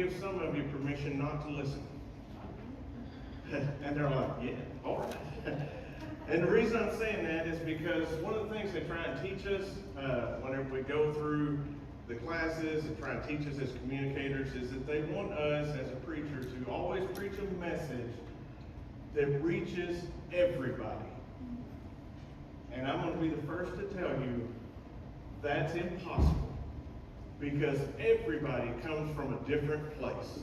give some of you permission not to listen. And they're like, yeah, all right. And the reason I'm saying that is because one of the things they try and teach us whenever we go through the classes and try and teach us as communicators is that they want us as a preacher to always preach a message that reaches everybody. And I'm going to be the first to tell you that's impossible, because everybody comes from a different place.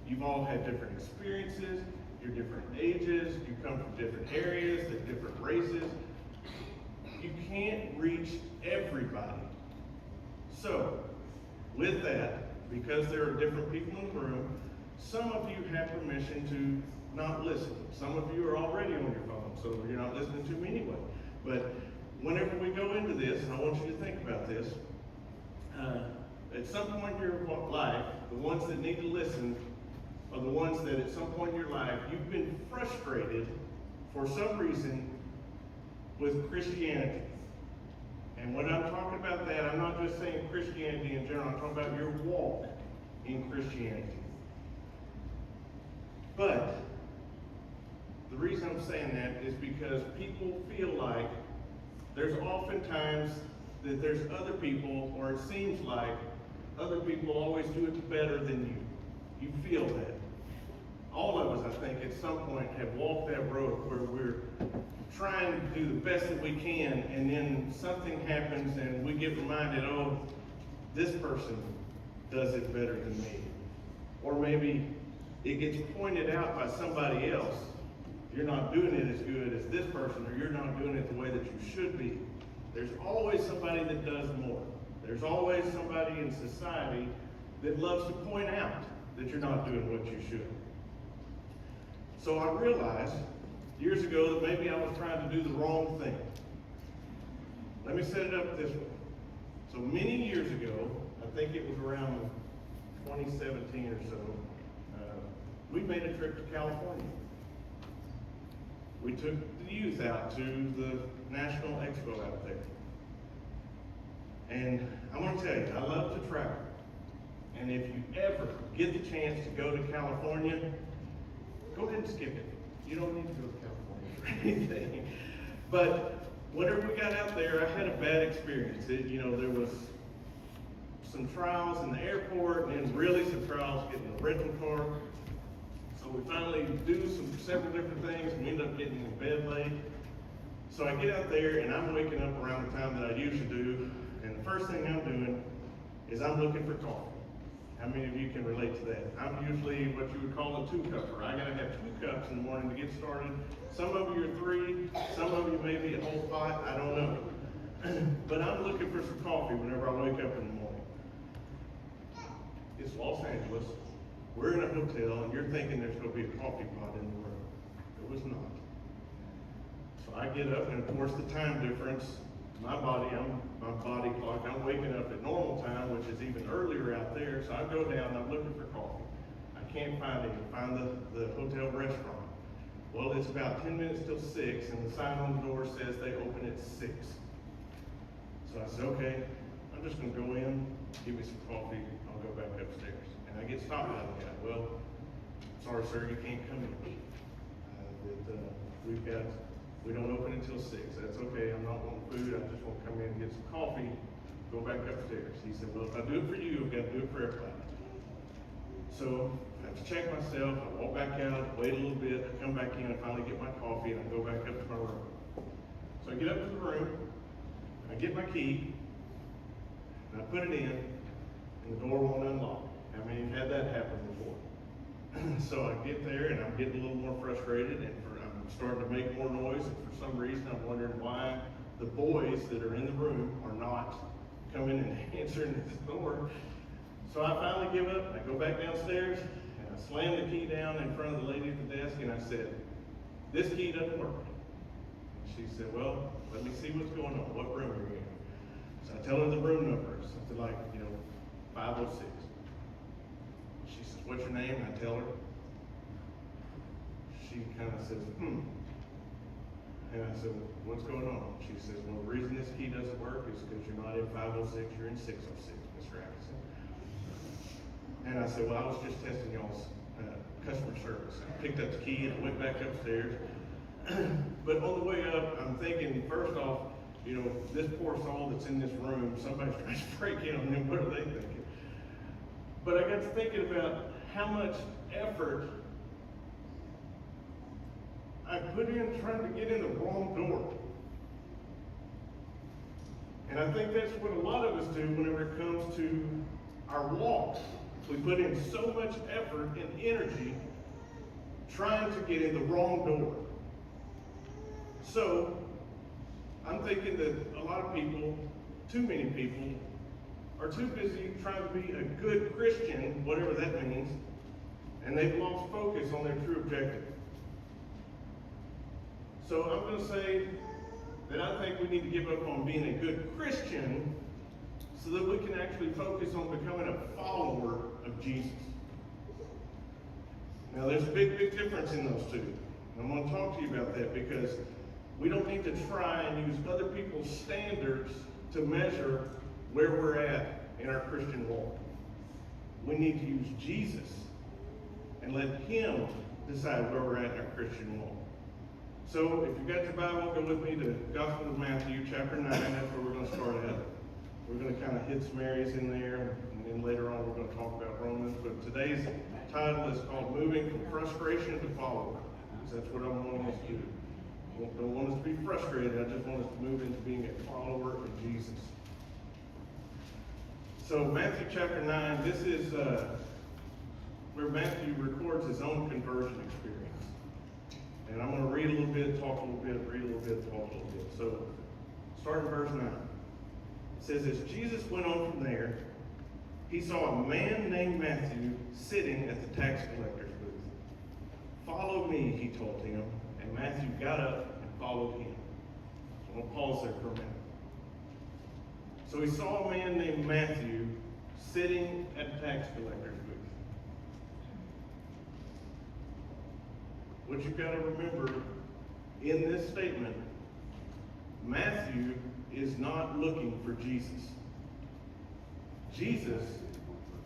You've all had different experiences, you're different ages, you come from different areas, there's different races. You can't reach everybody. So, with that, because there are different people in the room, some of you have permission to not listen. Some of you are already on your phone, so you're not listening to me anyway. But whenever we go into this, and I want you to think about this, at some point in your life, the ones that need to listen are the ones that at some point in your life, you've been frustrated for some reason with Christianity. And when I'm talking about that, I'm not just saying Christianity in general, I'm talking about your walk in Christianity. But the reason I'm saying that is because people feel like there's oftentimes that there's other people, or it seems like other people always do it better than you. You feel that. All of us, I think, at some point have walked that road where we're trying to do the best that we can, and then something happens and we get reminded, oh, this person does it better than me. Or maybe it gets pointed out by somebody else. You're not doing it as good as this person, or you're not doing it the way that you should be. There's always somebody that does more. There's always somebody in society that loves to point out that you're not doing what you should. So I realized years ago that maybe I was trying to do the wrong thing. Let me set it up this way. So many years ago, I think it was around 2017 or so, we made a trip to California. We took the youth out to the National Expo out there. And I'm going to tell you, I love to travel. And if you ever get the chance to go to California, go ahead and skip it. You don't need to go to California for anything. But whenever we got out there, I had a bad experience. There was some trials in the airport, and then really some trials getting a rental car. So we finally do several different things, and we end up getting in bed late. So I get out there, and I'm waking up around the time that I usually do, and the first thing I'm doing is I'm looking for coffee. How many of you can relate to that? I'm usually what you would call a two-cupper. I gotta have 2 cups in the morning to get started. Some of you are 3, some of you maybe a whole pot, I don't know. But I'm looking for some coffee whenever I wake up in the morning. It's Los Angeles. We're in a hotel, and you're thinking there's gonna be a coffee pot in the room. It was not. So I get up, and of course the time difference, my body clock, I'm waking up at normal time, which is even earlier out there. So I go down, I'm looking for coffee. I can't find it. I find the hotel restaurant. Well, it's about 10 minutes till 6, and the sign on the door says they open at 6. So I said, okay, I'm just gonna go in, give me some coffee, I'll go back upstairs. And I get stopped by the guy. Well, sorry sir, you can't come in. We don't open until 6. That's okay, I'm not wanting food, I just want to come in and get some coffee, go back upstairs. He said, well, if I do it for you, I've got to do it for everybody. So I have to check myself, I walk back out, wait a little bit, I come back in, I finally get my coffee, and I go back up to my room. So I get up to the room, I get my key, and I put it in, and the door won't unlock. How many have had that happen before? So I get there, and I'm getting a little more frustrated, and I'm starting to make more noise, and for some reason I'm wondering why the boys that are in the room are not coming and answering this door. So I finally give up, and I go back downstairs, and I slam the key down in front of the lady at the desk, and I said, this key doesn't work. And she said, well, let me see what's going on. What room are you in? So I tell her the room number, something like, 506. She says, what's your name? And I tell her. She kind of says, And I said, what's going on? She says, well, the reason this key doesn't work is because you're not in 506, you're in 606, Mr. Atkinson. And I said, well, I was just testing y'all's customer service. I picked up the key and I went back upstairs. But on the way up, I'm thinking, first off, this poor soul that's in this room, somebody's trying to break in on them, what are they thinking? But I got to thinking about how much effort I put in trying to get in the wrong door. And I think that's what a lot of us do whenever it comes to our walks. We put in so much effort and energy trying to get in the wrong door. So, I'm thinking that a lot of people, too many people, are too busy trying to be a good Christian, whatever that means, and they've lost focus on their true objective. So I'm going to say that I think we need to give up on being a good Christian so that we can actually focus on becoming a follower of Jesus. Now there's a big, big difference in those two. And I'm going to talk to you about that because we don't need to try and use other people's standards to measure where we're at in our Christian walk. We need to use Jesus and let Him decide where we're at in our Christian walk. So if you've got your Bible, go with me to Gospel of Matthew, chapter 9. That's where we're going to start at. We're going to kind of hit some areas in there, and then later on we're going to talk about Romans. But today's title is called Moving from Frustration to Follower. Because that's what I want us to do. I don't want us to be frustrated. I just want us to move into being a follower of Jesus. So Matthew chapter 9, this is where Matthew records his own conversion experience. And I'm going to read a little bit, talk a little bit, read a little bit, talk a little bit. So, start in verse 9. It says, as Jesus went on from there, he saw a man named Matthew sitting at the tax collector's booth. Follow me, he told him, and Matthew got up and followed him. So I'm going to pause there for a minute. So he saw a man named Matthew sitting at the tax collector's booth. What you've got to remember in this statement, Matthew is not looking for Jesus. Jesus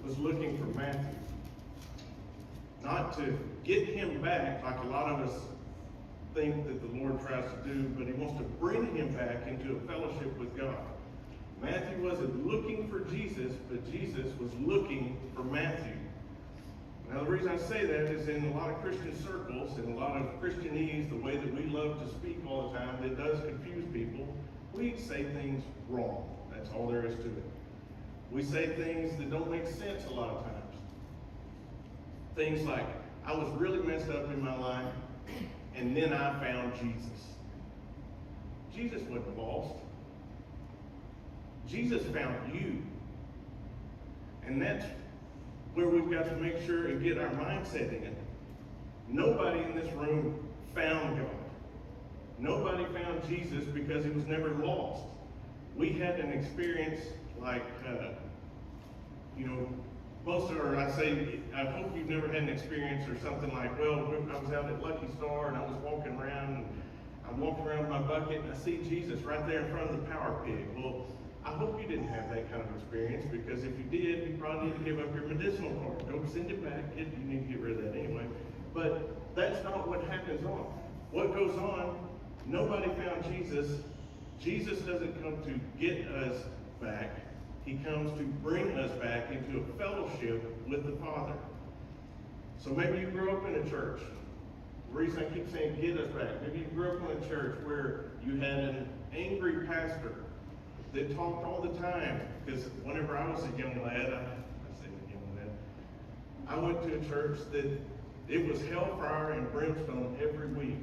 was looking for Matthew. Not to get him back like a lot of us think that the Lord tries to do, but he wants to bring him back into a fellowship with God. Matthew wasn't looking for Jesus, but Jesus was looking for Matthew. Now, the reason I say that is in a lot of Christian circles, in a lot of Christianese, the way that we love to speak all the time, it does confuse people. We say things wrong. That's all there is to it. We say things that don't make sense a lot of times. Things like, I was really messed up in my life, and then I found Jesus. Jesus wasn't lost. Jesus found you. And that's where we've got to make sure and get our mindset in. Nobody in this room found God. Nobody found Jesus because he was never lost. We had an experience like, most of our, I hope you've never had an experience or something like, well, I was out at Lucky Star and I was walking around, and I'm walking around with my bucket and I see Jesus right there in front of the power pig. Well, I hope you didn't have that kind of experience, because if you did, you probably need to give up your medicinal card. Don't send it back. You need to get rid of that anyway. But that's not what happens on. What goes on, nobody found Jesus. Jesus doesn't come to get us back. He comes to bring us back into a fellowship with the Father. So maybe you grew up in a church. The reason I keep saying get us back, maybe you grew up in a church where you had an angry pastor that talked all the time. Because whenever I was a young lad, I went to a church that it was hellfire and brimstone every week.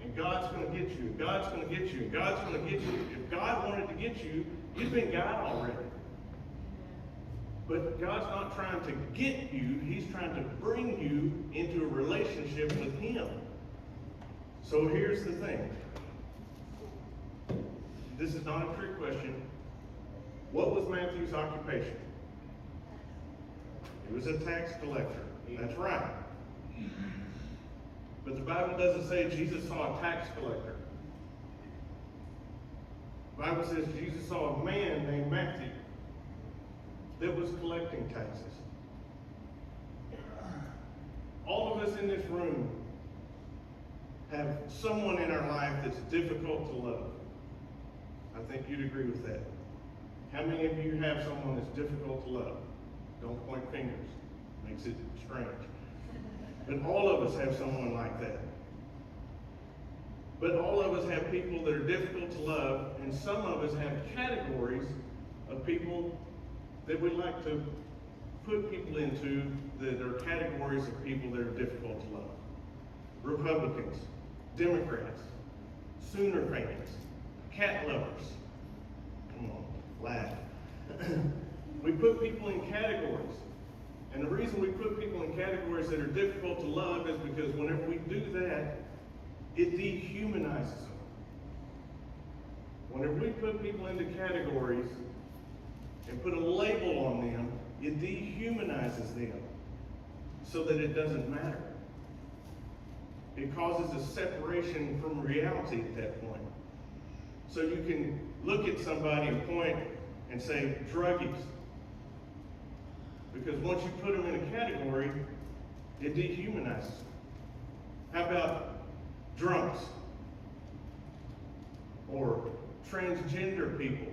And God's going to get you, God's going to get you, God's going to get you. If God wanted to get you, you'd been God already. But God's not trying to get you, he's trying to bring you into a relationship with him. So here's the thing. This is not a trick question. What was Matthew's occupation? He was a tax collector. That's right. But the Bible doesn't say Jesus saw a tax collector. The Bible says Jesus saw a man named Matthew that was collecting taxes. in this room have someone in our life that's difficult to love? I think you'd agree with that. How many of you have someone that's difficult to love? Don't point fingers. Makes it strange. But all of us have someone like that. But all of us have people that are difficult to love, and some of us have categories of people that we like to put people into that are categories of people that are difficult to love. Republicans, Democrats, Sooner fans, cat lovers. Come on, laugh. We put people in categories. And the reason we put people in categories that are difficult to love is because whenever we do that, it dehumanizes them. Whenever we put people into categories and put a label on them, it dehumanizes them so that it doesn't matter. It causes a separation from reality at that point. So you can look at somebody and point and say, druggies. Because once you put them in a category, it dehumanizes them. How about drunks? Or transgender people?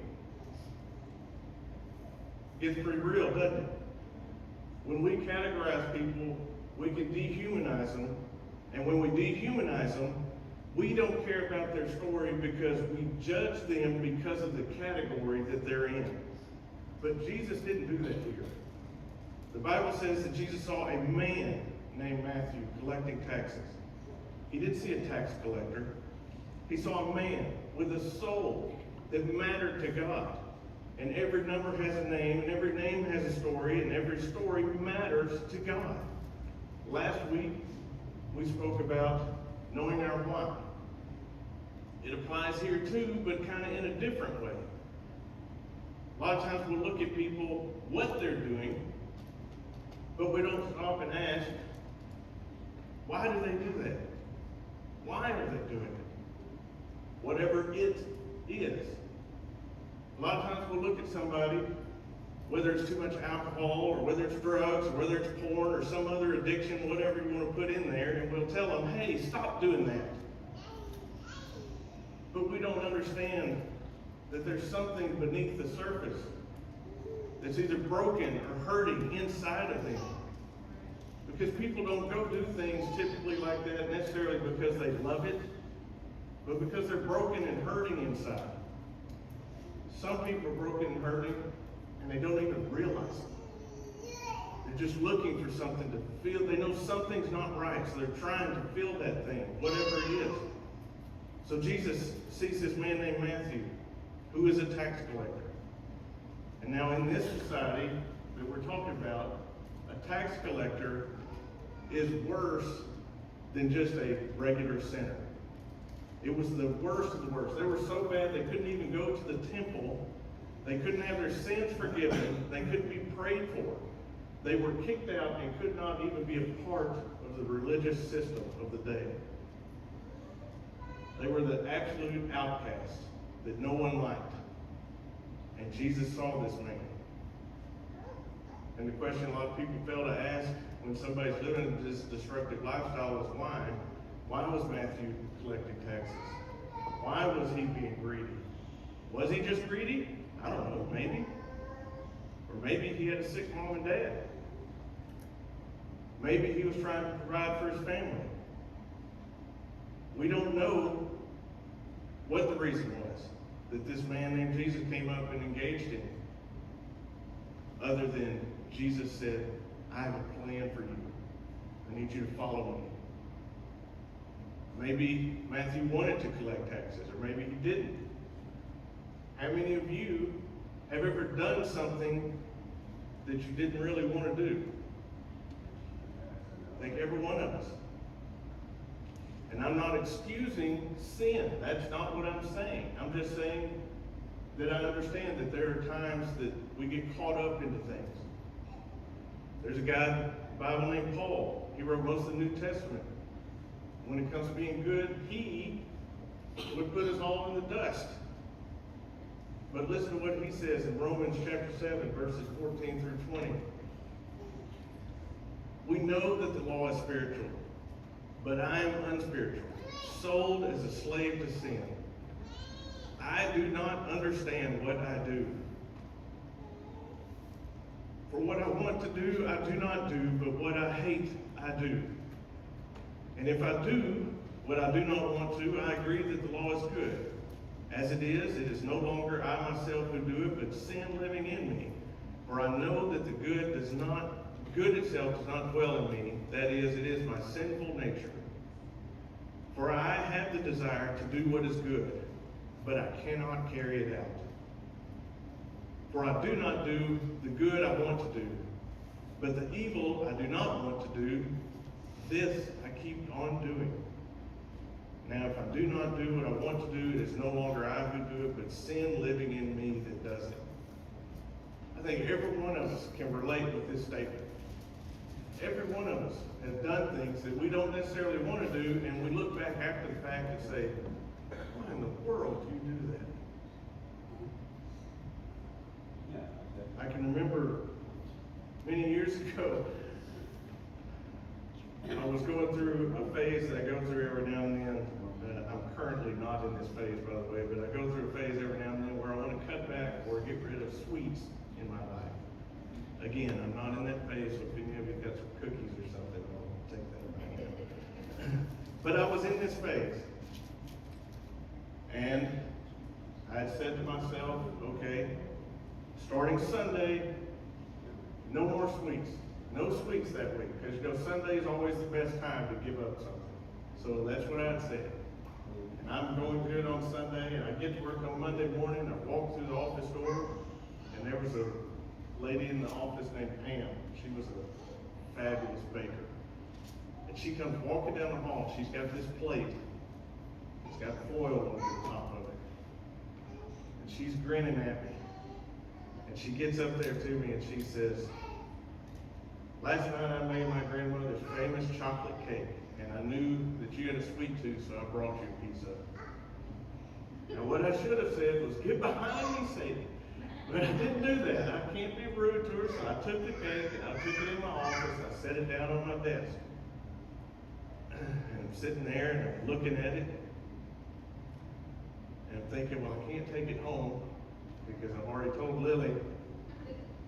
It's pretty real, doesn't it? When we categorize people, we can dehumanize them. And when we dehumanize them, we don't care about their story because we judge them because of the category that they're in. But Jesus didn't do that here. The Bible says that Jesus saw a man named Matthew collecting taxes. He didn't see a tax collector. He saw a man with a soul that mattered to God. And every number has a name, and every name has a story, and every story matters to God. Last week, we spoke about knowing our why. It applies here too, but kind of in a different way. A lot of times we'll look at people, what they're doing, but we don't stop and ask, why do they do that? Why are they doing it? Whatever it is. A lot of times we'll look at somebody, whether it's too much alcohol, or whether it's drugs, or whether it's porn, or some other addiction, whatever you want to put in there, and we'll tell them, hey, stop doing that. But we don't understand that there's something beneath the surface that's either broken or hurting inside of them. Because people don't go do things typically like that necessarily because they love it, but because they're broken and hurting inside. Some people are broken and hurting, and they don't even realize it. They're just looking for something to feel. They know something's not right, so they're trying to feel that thing, whatever it is. So Jesus sees this man named Matthew, who is a tax collector. And now in this society that we're talking about, a tax collector is worse than just a regular sinner. It was the worst of the worst. They were so bad they couldn't even go to the temple. They couldn't have their sins forgiven. They couldn't be prayed for. They were kicked out and could not even be a part of the religious system of the day. They were the absolute outcasts that no one liked. And Jesus saw this man. And the question a lot of people fail to ask when somebody's living this destructive lifestyle is why? Why was Matthew collecting taxes? Why was he being greedy? Was he just greedy? I don't know, maybe. Or maybe he had a sick mom and dad. Maybe he was trying to provide for his family. We don't know what the reason was that this man named Jesus came up and engaged him. Other than Jesus said, I have a plan for you. I need you to follow me. Maybe Matthew wanted to collect taxes, or maybe he didn't. How many of you have ever done something that you didn't really want to do? I think every one of us. And I'm not excusing sin. That's not what I'm saying. I'm just saying that I understand that there are times that we get caught up into things. There's a guy by the Bible named Paul. He wrote most of the New Testament. When it comes to being good, he would put us all in the dust. But listen to what he says in Romans chapter 7, verses 14 through 20. We know that the law is spiritual, but I am unspiritual, sold as a slave to sin. I do not understand what I do. For what I want to do, I do not do, but what I hate, I do. And if I do what I do not want to, I agree that the law is good. As it is no longer I myself who do it, but sin living in me. For I know that the good itself does not dwell in me. That is, it is my sinful nature. For I have the desire to do what is good, but I cannot carry it out. For I do not do the good I want to do, but the evil I do not want to do, this I keep on doing. Now if I do not do what I want to do, it is no longer I who do it, but sin living in me that does it. I think every one of us can relate with this statement. Every one of us has done things that we don't necessarily want to do, and we look back after the fact and say, why in the world do you do that? I can remember many years ago, I was going through a phase that I go through every now and then. I'm currently not in this phase, by the way, but I go through a phase every now and then where I want to cut back or get rid of sweets in my life. Again, I'm not in that phase, so if any of you got some cookies or something, I'll take that back. But I was in this phase. And I had said to myself, okay, starting Sunday, no more sweets. No sweets that week, because Sunday is always the best time to give up something. So that's what I had said. And I'm going good on Sunday, and I get to work on Monday morning. I walk through the office door, and there was a lady in the office named Pam. She was a fabulous baker. And she comes walking down the hall. She's got this plate. It's got foil on the top of it. And she's grinning at me. And she gets up there to me and she says, last night I made my grandmother's famous chocolate cake, and I knew that you had a sweet tooth, so I brought you a piece of it. Now what I should have said was, get behind me, Sadie. But I didn't do that. I can't be rude to her, so I took the cake and I took it in my office. I set it down on my desk. And I'm sitting there and I'm looking at it. And I'm thinking, well, I can't take it home because I've already told Lily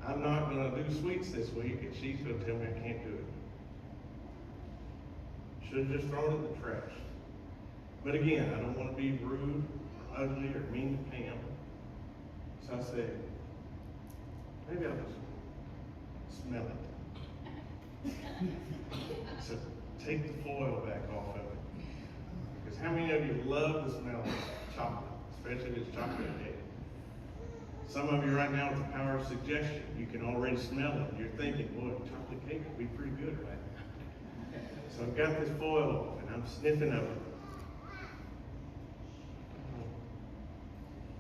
I'm not going to do sweets this week, and she's going to tell me I can't do it. Should have just thrown it in the trash. But again, I don't want to be rude or ugly or mean to Pam. So I said, maybe I'll just smell it. So take the foil back off of it. Because how many of you love the smell of chocolate, especially if it's chocolate cake? Some of you right now with the power of suggestion, you can already smell it. You're thinking, boy, chocolate cake would be pretty good right now. So I've got this foil off and I'm sniffing of it.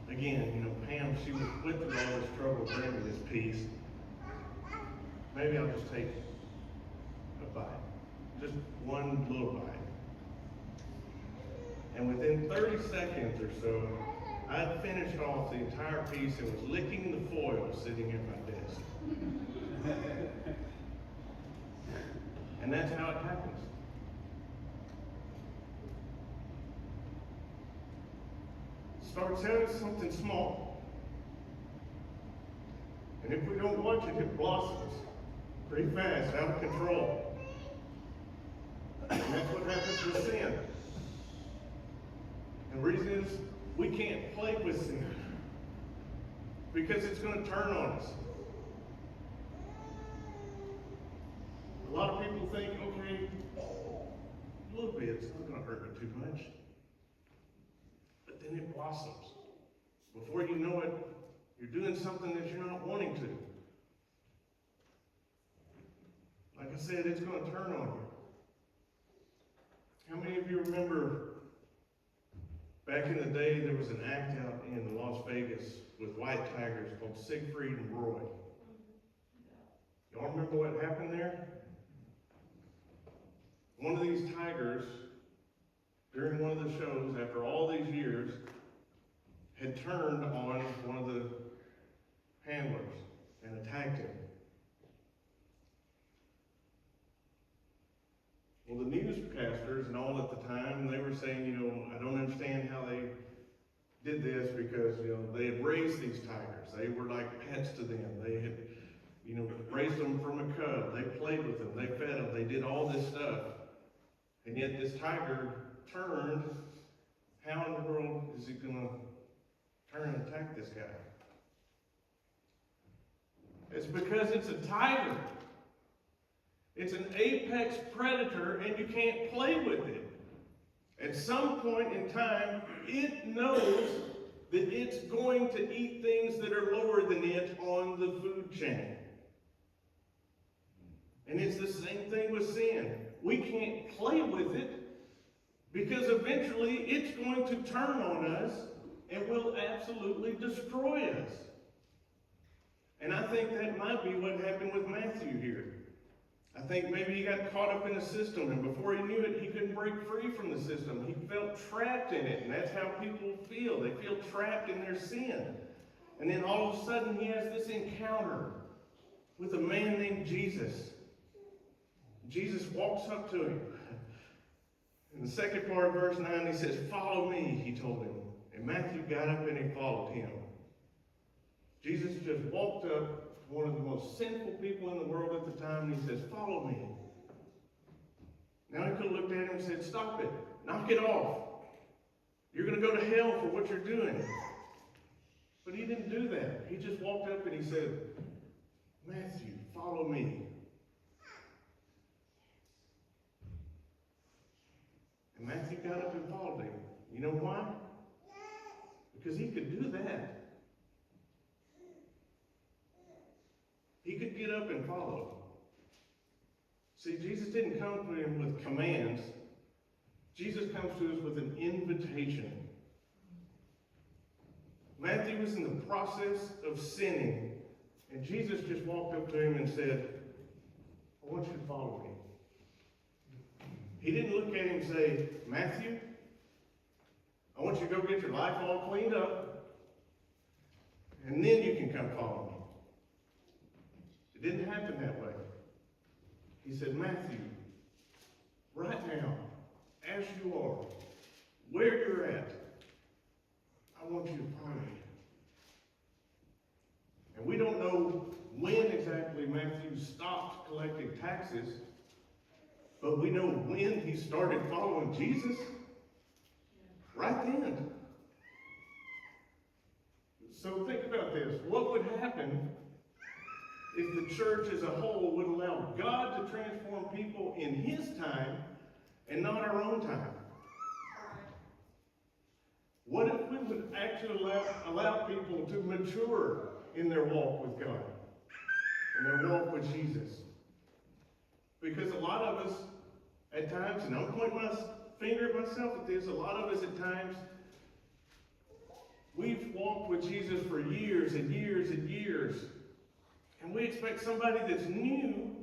Again, Pam, she went through all this trouble bringing me this piece. Maybe I'll just take a bite. Just one little bite. And within 30 seconds or so, I had finished off the entire piece and was licking the foil sitting at my desk. And that's how it happens. Starts out as something small. And if we don't watch it, it blossoms pretty fast, out of control. And that's what happens with sin. And the reason is, we can't play with sin because it's going to turn on us. A lot of people think, okay, a little bit, it's not going to hurt me too much. But then it blossoms. Before you know it, you're doing something that you're not wanting to. Like I said, it's going to turn on you. How many of you remember back in the day, there was an act out in Las Vegas with white tigers called Siegfried and Roy? Y'all remember what happened there? One of these tigers, during one of the shows, after all these years, had turned on one of the handlers and attacked him. Well, the newscasters and all at the time, they were saying, I don't understand how they did this because, they had raised these tigers. They were like pets to them. They had, raised them from a cub. They played with them. They fed them. They did all this stuff. And yet this tiger turned. How in the world is he going to turn and attack this guy? It's because it's a tiger. It's an apex predator, and you can't play with it. At some point in time, it knows that it's going to eat things that are lower than it on the food chain. And it's the same thing with sin. We can't play with it because eventually it's going to turn on us and will absolutely destroy us. And I think that might be what happened with Matthew here. I think maybe he got caught up in a system, and before he knew it, he couldn't break free from the system. He felt trapped in it, and that's how people feel. They feel trapped in their sin. And then all of a sudden, he has this encounter with a man named Jesus. Jesus walks up to him. In the second part of verse 9, he says, "Follow me," he told him. And Matthew got up and he followed him. Jesus just walked up to one of the most sinful people in the world at the time, and he says, "Follow me." Now he could have looked at him and said, "Stop it. Knock it off. You're going to go to hell for what you're doing." But he didn't do that. He just walked up and he said, "Matthew, follow me." And Matthew got up and followed him. You know why? Because he could do that. He could get up and follow. See, Jesus didn't come to him with commands. Jesus comes to us with an invitation. Matthew was in the process of sinning, and Jesus just walked up to him and said, "I want you to follow me." He didn't look at him and say, "Matthew, I want you to go get your life all cleaned up, and then you can come follow me." It didn't happen that way. He said, "Matthew, right now, as you are, where you're at, I want you to follow me." And we don't know when exactly Matthew stopped collecting taxes, but we know when he started following Jesus. Right then. So think about this. What would happen if the church as a whole would allow God to transform people in his time and not our own time? What if we would actually allow people to mature in their walk with God, in their walk with Jesus? Because a lot of us, at times, and I'm pointing my finger at myself at this, a lot of us at times, we've walked with Jesus for years and years and years, and we expect somebody that's new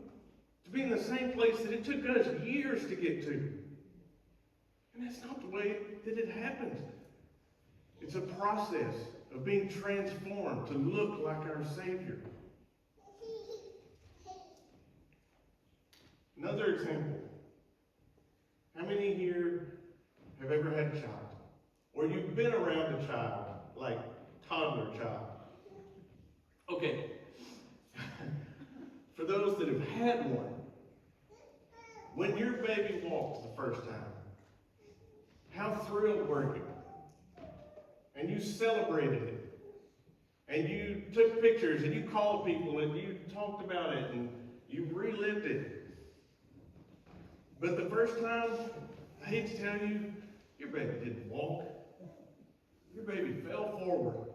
to be in the same place that it took us years to get to. And that's not the way that it happens. It's a process of being transformed to look like our Savior. Another example. How many here have ever had a child? Or you've been around a child, like toddler child? Okay. For those that have had one, when your baby walked the first time, how thrilled were you? And you celebrated it. And you took pictures and you called people and you talked about it and you relived it. But the first time, I hate to tell you, your baby didn't walk. Your baby fell forward.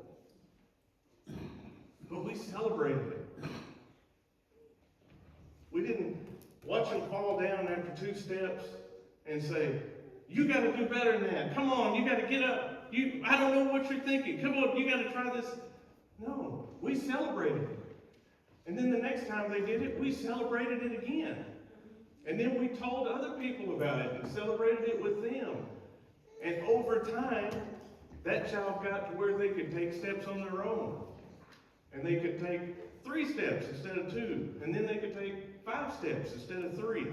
But we celebrated it. We didn't watch him fall down after 2 steps and say, "You got to do better than that. Come on, you got to get up. I don't know what you're thinking. Come on, you got to try this." No, we celebrated it. And then the next time they did it, we celebrated it again. And then we told other people about it and celebrated it with them. And over time, that child got to where they could take steps on their own. And they could take 3 steps instead of 2. And then they could take 5 steps instead of 3.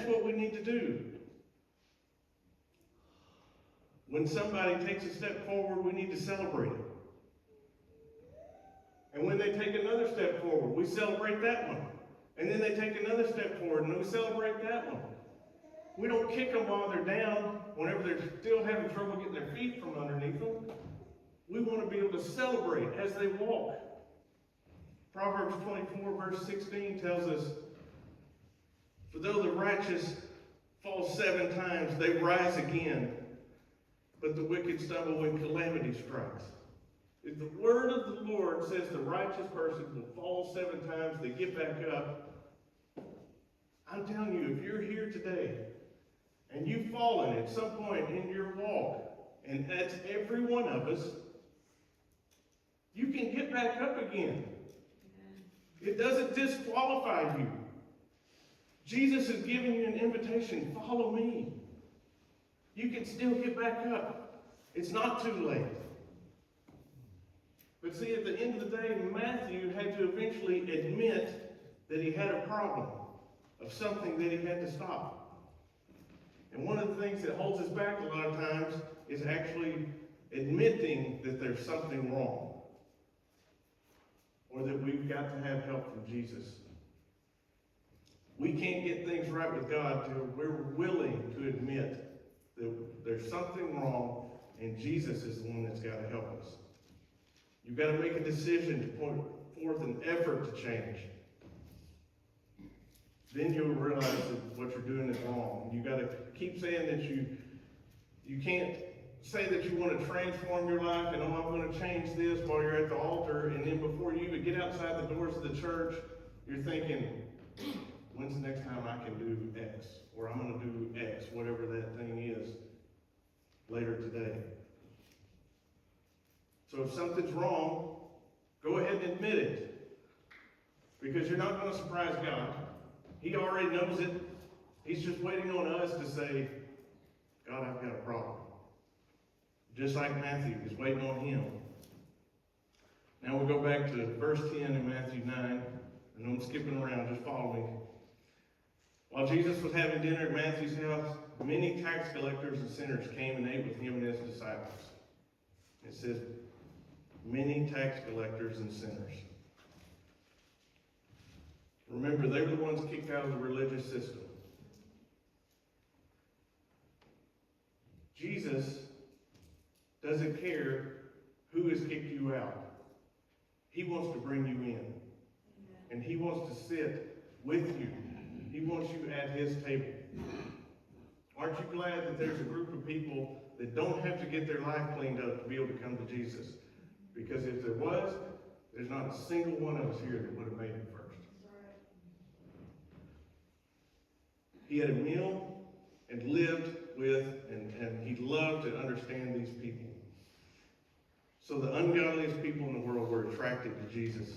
what we need to do. When somebody takes a step forward, we need to celebrate it. And when they take another step forward, we celebrate that one. And then they take another step forward, and we celebrate that one. We don't kick them while they're down, whenever they're still having trouble getting their feet from underneath them. We want to be able to celebrate as they walk. Proverbs 24, verse 16 tells us, for though the righteous fall 7 times, they rise again, but the wicked stumble when calamity strikes. If the word of the Lord says the righteous person will fall 7 times, they get back up, I'm telling you, if you're here today, and you've fallen at some point in your walk, and that's every one of us, you can get back up again. It doesn't disqualify you. Jesus is giving you an invitation, follow me. You can still get back up. It's not too late. But see, at the end of the day, Matthew had to eventually admit that he had a problem of something that he had to stop. And one of the things that holds us back a lot of times is actually admitting that there's something wrong, or that we've got to have help from Jesus. We can't get things right with God till we're willing to admit that there's something wrong, and Jesus is the one that's got to help us. You've got to make a decision to put forth an effort to change. Then you'll realize that what you're doing is wrong. You've got to keep saying that you can't say that you want to transform your life and, oh, I'm going to change this while you're at the altar, and then before you even get outside the doors of the church, you're thinking, when's the next time I can do X? Or I'm going to do X, whatever that thing is, later today. So if something's wrong, go ahead and admit it. Because you're not going to surprise God. He already knows it. He's just waiting on us to say, God, I've got a problem. Just like Matthew is waiting on him. Now we'll go back to verse 10 in Matthew 9. And I'm skipping around, just follow me. While Jesus was having dinner at Matthew's house, many tax collectors and sinners came and ate with him and his disciples. It says, many tax collectors and sinners. Remember, they were the ones kicked out of the religious system. Jesus doesn't care who has kicked you out. He wants to bring you in. And he wants to sit with you. He wants you at his table. Aren't you glad that there's a group of people that don't have to get their life cleaned up to be able to come to Jesus? Because if there was, there's not a single one of us here that would have made it first. He had a meal and lived with, and he loved to understand these people. So the ungodliest people in the world were attracted to Jesus.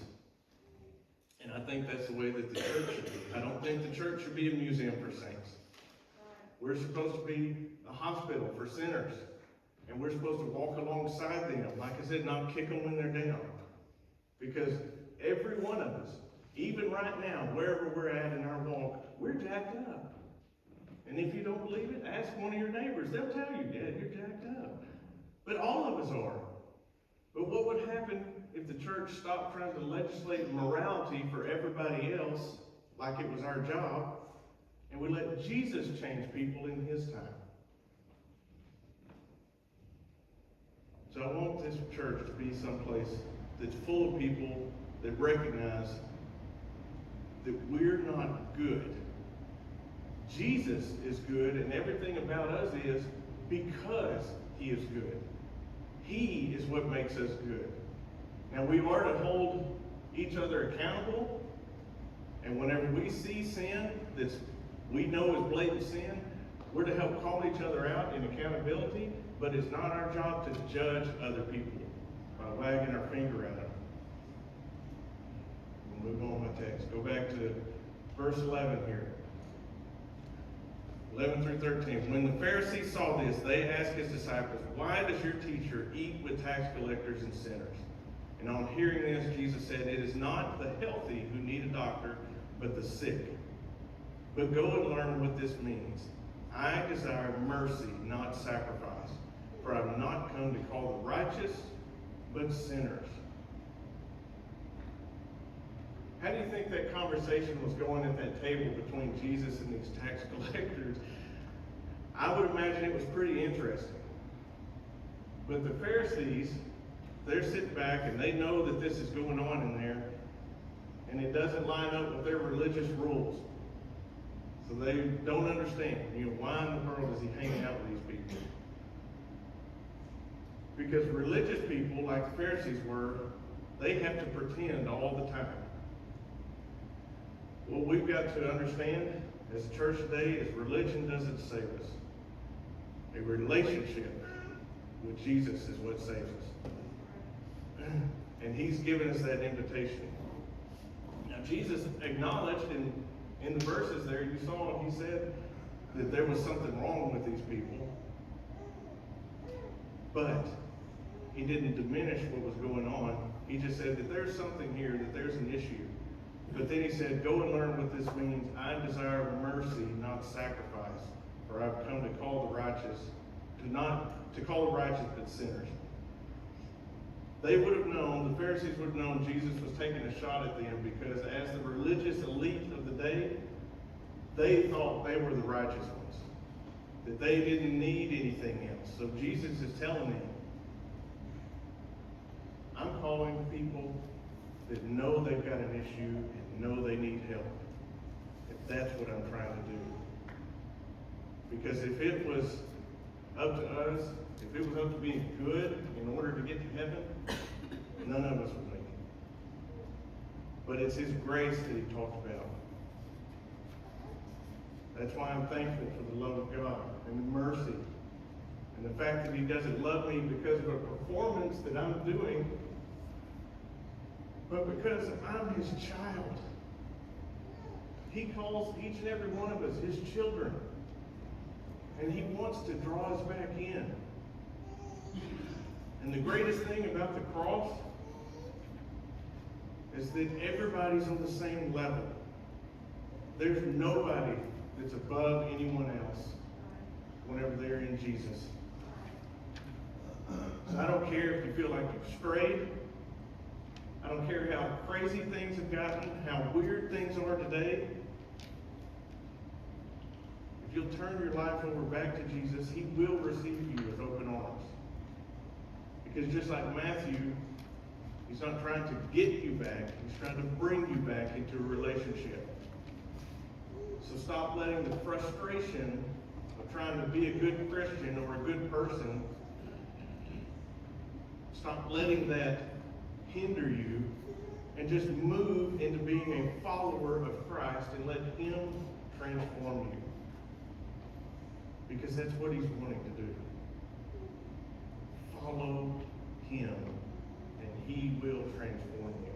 And I think that's the way that the church should be. I don't think the church should be a museum for saints. We're supposed to be a hospital for sinners. And we're supposed to walk alongside them. Like I said, not kick them when they're down. Because every one of us, even right now, wherever we're at in our walk, we're jacked up. And if you don't believe it, ask one of your neighbors. They'll tell you, yeah, you're jacked up. But all of us are. But what would happen if the church stopped trying to legislate morality for everybody else, like it was our job, and we let Jesus change people in his time? So I want this church to be someplace that's full of people that recognize that we're not good. Jesus is good, and everything about us is because he is good. He is what makes us good. Now we are to hold each other accountable, and whenever we see sin that we know is blatant sin, we're to help call each other out in accountability, but it's not our job to judge other people by wagging our finger at them. We'll move on my text. Go back to verse 11 here. 11 through 13. When the Pharisees saw this, they asked his disciples, why does your teacher eat with tax collectors and sinners? And on hearing this, Jesus said, it is not the healthy who need a doctor, but the sick. But go and learn what this means. I desire mercy, not sacrifice. For I have not come to call the righteous, but sinners. How do you think that conversation was going at that table between Jesus and these tax collectors? I would imagine it was pretty interesting. But the Pharisees, they're sitting back and they know that this is going on in there, and it doesn't line up with their religious rules. So they don't understand, why in the world is he hanging out with these people? Because religious people, like the Pharisees were, they have to pretend all the time. What we've got to understand as a church today is religion doesn't save us. A relationship with Jesus is what saves us. And he's given us that invitation. Now Jesus acknowledged in the verses there, you saw, he said that there was something wrong with these people. But he didn't diminish what was going on. He just said that there's something here, that there's an issue. But then he said, go and learn what this means. I desire mercy, not sacrifice. For I've come to call the righteous, to call the righteous, but sinners. They would have known, the Pharisees would have known Jesus was taking a shot at them because as the religious elite of the day, they thought they were the righteous ones. That they didn't need anything else. So Jesus is telling them, I'm calling people that know they've got an issue and know they need help. If that's what I'm trying to do. Because if it was up to us, if it was up to being good in order to get to heaven, none of us would make it. But it's his grace that he talked about. That's why I'm thankful for the love of God and the mercy and the fact that he doesn't love me because of a performance that I'm doing, but because I'm his child. He calls each and every one of us his children. And he wants to draw us back in. And the greatest thing about the cross is that everybody's on the same level. There's nobody that's above anyone else whenever they're in Jesus. I don't care if you feel like you've strayed. I don't care how crazy things have gotten, how weird things are today. If you'll turn your life over back to Jesus, he will receive you with open arms. Because just like Matthew, he's not trying to get you back, he's trying to bring you back into a relationship. So stop letting the frustration of trying to be a good Christian or a good person, stop letting that hinder you, and just move into being a follower of Christ and let him transform you. Because that's what he's wanting to do. Follow him, and he will transform you.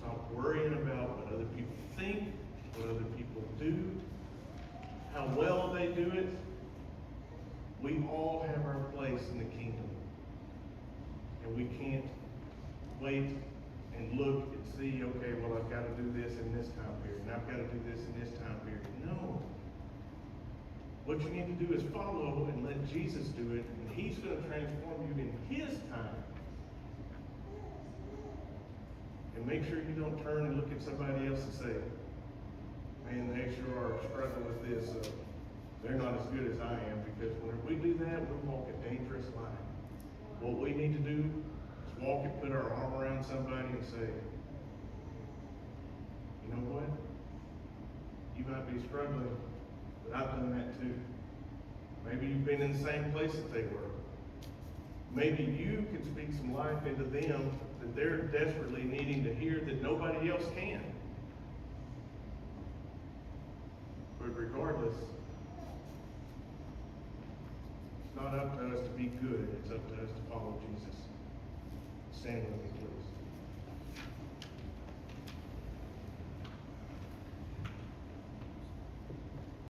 Stop worrying about what other people think, what other people do, how well they do it. We all have our place in the kingdom. And we can't wait and look and see, okay, well, I've got to do this in this time period, and I've got to do this in this time period. No. What you need to do is follow and let Jesus do it, and he's going to transform you in his time. And make sure you don't turn and look at somebody else and say, man, they sure are struggling with this. They're not as good as I am, because whenever we do that, we walk a dangerous line. What we need to do is walk and put our arm around somebody and say, you know what? You might be struggling, but I've done that too. Maybe you've been in the same place that they were. Maybe you can speak some life into them that they're desperately needing to hear that nobody else can. But regardless, it's not up to us to be good. It's up to us to follow Jesus. Stand with me, please.